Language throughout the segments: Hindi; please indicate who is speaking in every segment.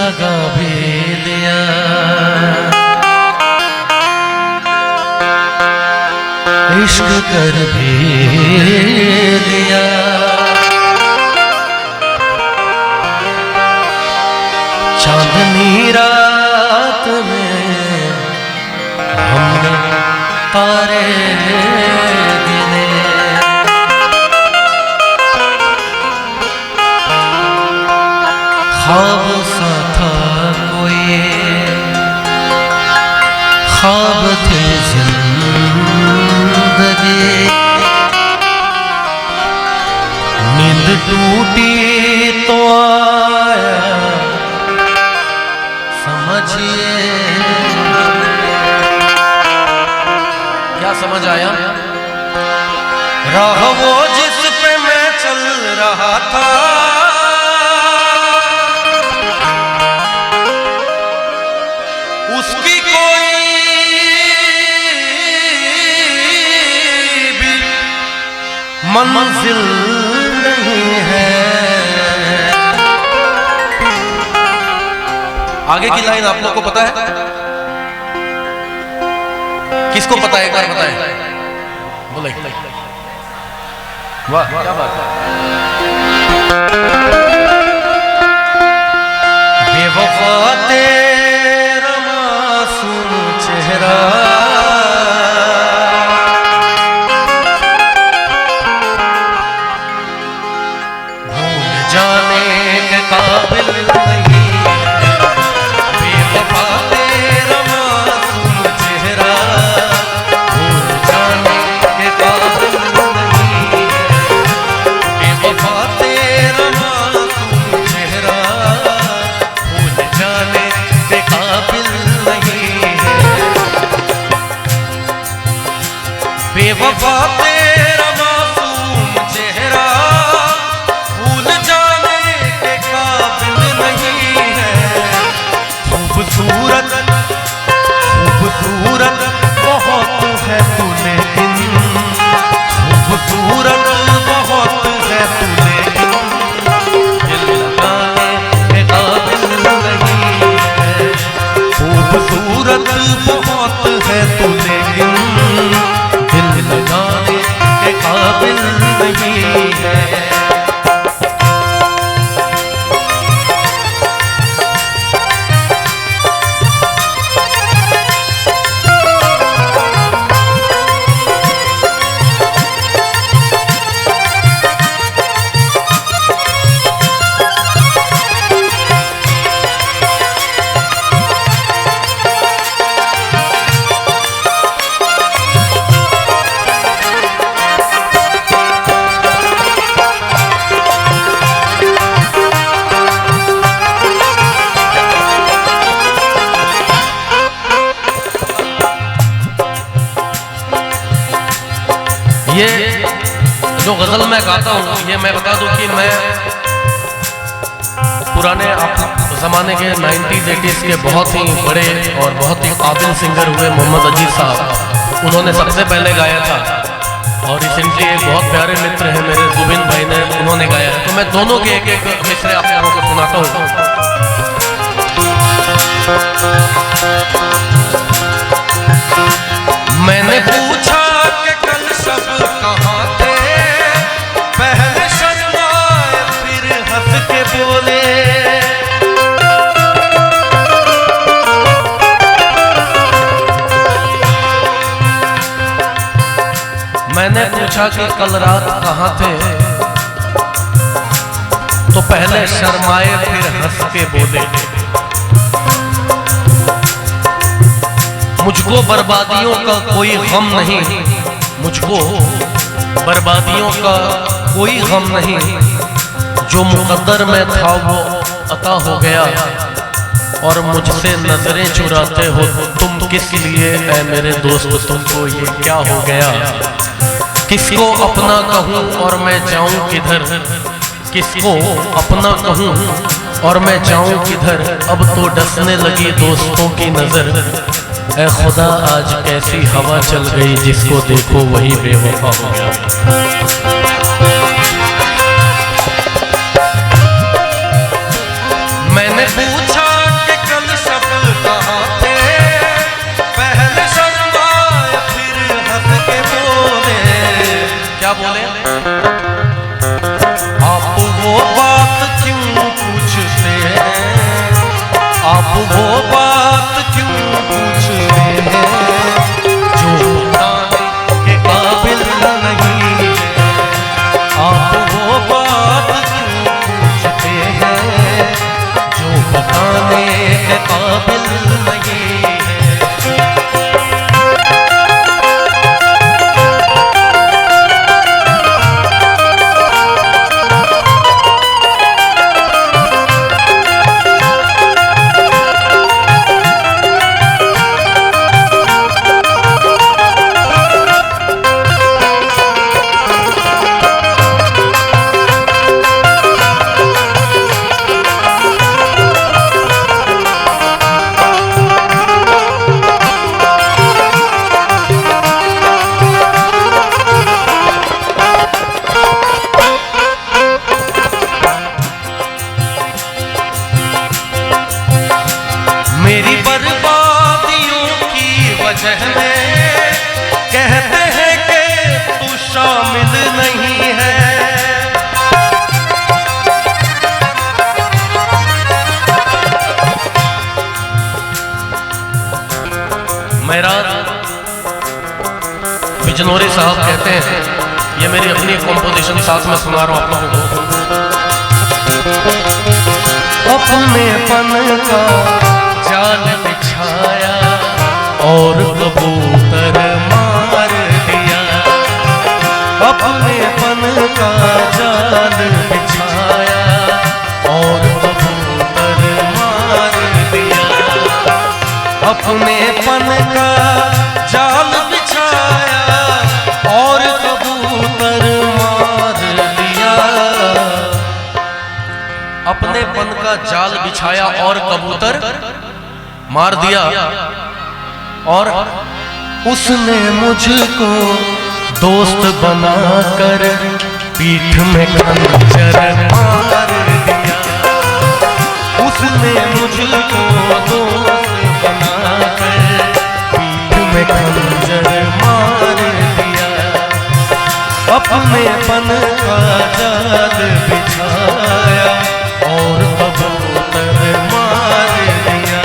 Speaker 1: लगा भी दिया, इश्क कर भी दिया। चांदनी रात में हमने तारे गिने, ख्वाब सा था कोई, ख्वाब थे जिंदगी, नींद टूटी तो आया समझिए। क्या समझ आया? राह वो जिस पे मैं चल रहा था, उसकी कोई भी मंजिल नहीं है। आगे की लाइन आप लोग को पता है? किसको पता है? एक बार बताएं। बोले। वाह क्या बात है। बेवफा तेरा मासूम चेहरा, भूल जाने के काबिल नहीं। बेवफा तेरा मासूम चेहरा भूल जाने के काबिल नहीं है। खूबसूरत खूबसूरत बहुत है तू, लेकिन खूबसूरत बहुत है तू, लेकिन दिल लगाने के काबिल नहीं है। खूबसूरत बहुत है तू, लेकिन लगाने के काबिल नहीं है। ये जो गजल मैं गाता हूँ, ये मैं बता दूं कि मैं पुराने ज़माने के 90s 80s के बहुत ही बड़े और बहुत ही काबिल सिंगर हुए मोहम्मद अजीज साहब, उन्होंने सबसे पहले गाया था। और रिसेंटली एक बहुत प्यारे मित्र हैं मेरे जुबिन भाई ने, उन्होंने गाया है। तो मैं दोनों के एक एक मिसरे आप लोगों को सुनाता हूँ। मैंने पूछा कि कल सब कहाँ थे, पहले शर्माए फिर हंस के बोले। मैंने पूछा कि कल रात कहाँ थे, तो पहले शर्माए फिर हंस के बोले। मुझको बर्बादियों का कोई गम नहीं, मुझको बर्बादियों का कोई गम नहीं, जो मुकद्दर में था वो अता हो गया। और मुझसे नजरें चुराते हो तुम किस लिए ऐ मेरे दोस्त, तुमको ये क्या हो गया। किसको अपना कहूँ और मैं जाऊँ किधर, किसको अपना कहूँ और मैं जाऊँ किधर। अब तो डसने लगी दोस्तों की नजर, ऐ खुदा आज कैसी हवा चल गई, जिसको देखो वही बेवफा हो गया। मैंने पूछा बिजनौरी साहब कहते हैं, ये मेरी अपनी कंपोजिशन साथ में सुना रहा हूँ आप लोगों को। अपने पन का जाल बिछाया और कबूतर मार दिया, अपने पन का जाल बिछाया और कबूतर मार दिया, अपने पन का जाल बिछाया और कबूतर मार दिया, अपने पन का जाल बिछाया और कबूतर मार दिया, और उसने मुझको दोस्त बनाकर पीठ में खंजर मार दिया, उसने मुझको दोस्त बनाकर पीठ में खंजर मार दिया, अपने पन का जाल बिछाया और कबूतर मार दिया।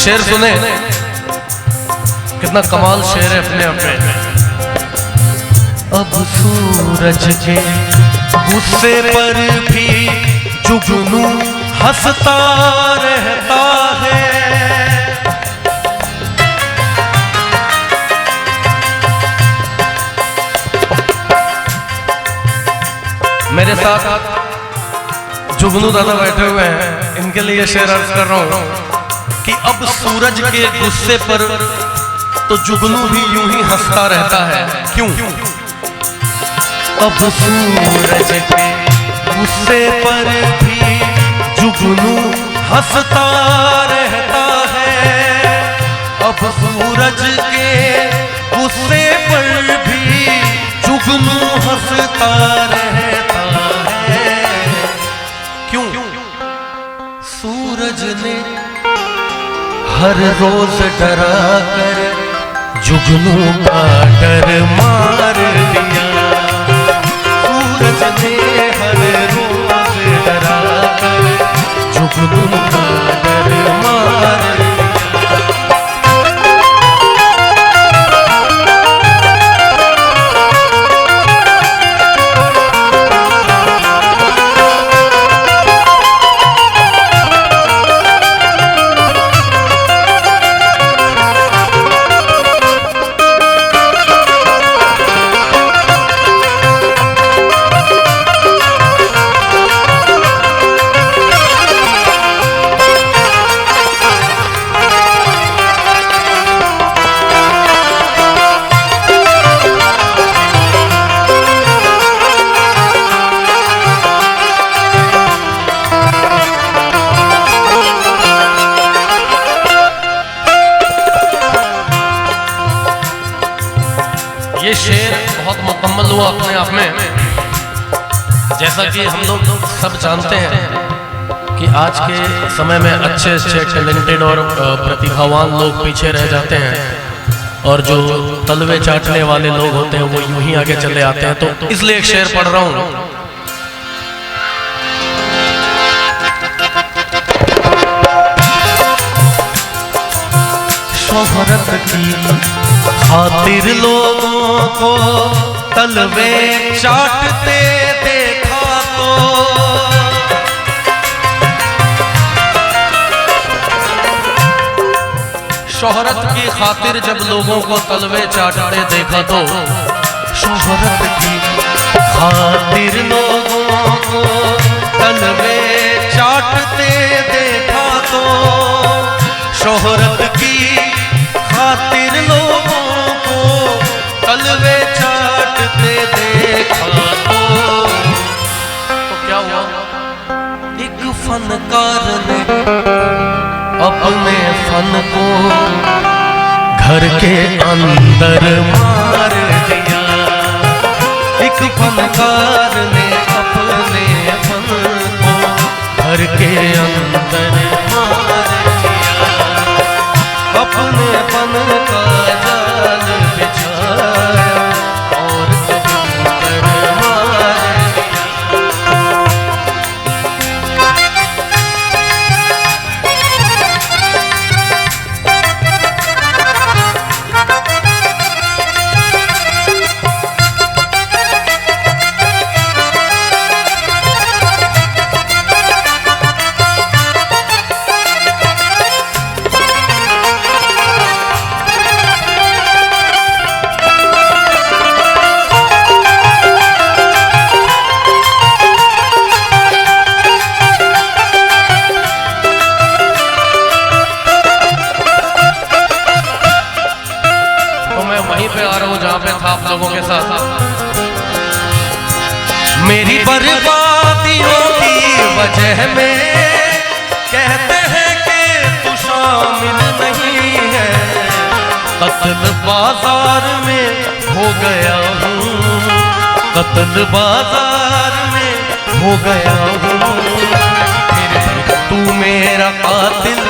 Speaker 1: शेर सुने, कितना कमाल शेर है अपने आप में। अब सूरज के गुस्से पर भी जुगनू हंसता रहता है, मेरे साथ जुगनू दादा बैठे हुए हैं, इनके लिए शेर अर्ज कर रहा हूं कि अब सूरज के गुस्से पर तो जुगनू भी यूं ही हंसता रहता है। क्यों? अब सूरज के गुस्से पर भी जुगनू हंसता रहता है, अब सूरज के गुस्से पर भी जुगनू हंसता रहता है। क्यों? सूरज ने हर रोज डरा कर जुगनू का डर मार दिया, सूरज ने हर रोज डरा कर जुगनू का डर मार दिया। ये शेर बहुत मुकम्मल हुआ अपने आप में। जैसा कि हम लोग सब जानते हैं कि आज के समय में अच्छे अच्छे टैलेंटेड और प्रतिभावान लोग पीछे रह जाते हैं, और जो तलवे चाटने वाले लोग होते हैं वो यूं ही आगे चले आते हैं। तो इसलिए एक शेर पढ़ रहा हूं। शोहरत की खातिर लोगों को तलवे चाटते देखा तो शोहरत की खातिर जब लोगों को तलवे चाटते देखा तो शोहरत की खातिर लोगों को तलवे चाटते देखा तो शोहरत की खातिर लोगों को तलवे चाटते देखा तो क्या हुआ? एक फनकार ने अपने फन को घर के अंदर मार दिया। एक फनकार ने अपने फन को घर के अंदर मार दिया। अपने फन का जाल बिछाया और कबूतर मार दिया। आप लोगों के साथ मेरी बर्बादियों की वजह में कहते हैं कि तू शामिल नहीं है। कत्ल बाजार में हो गया हूँ, कत्ल बाजार में हो गया हूँ। तू मेरा कातिल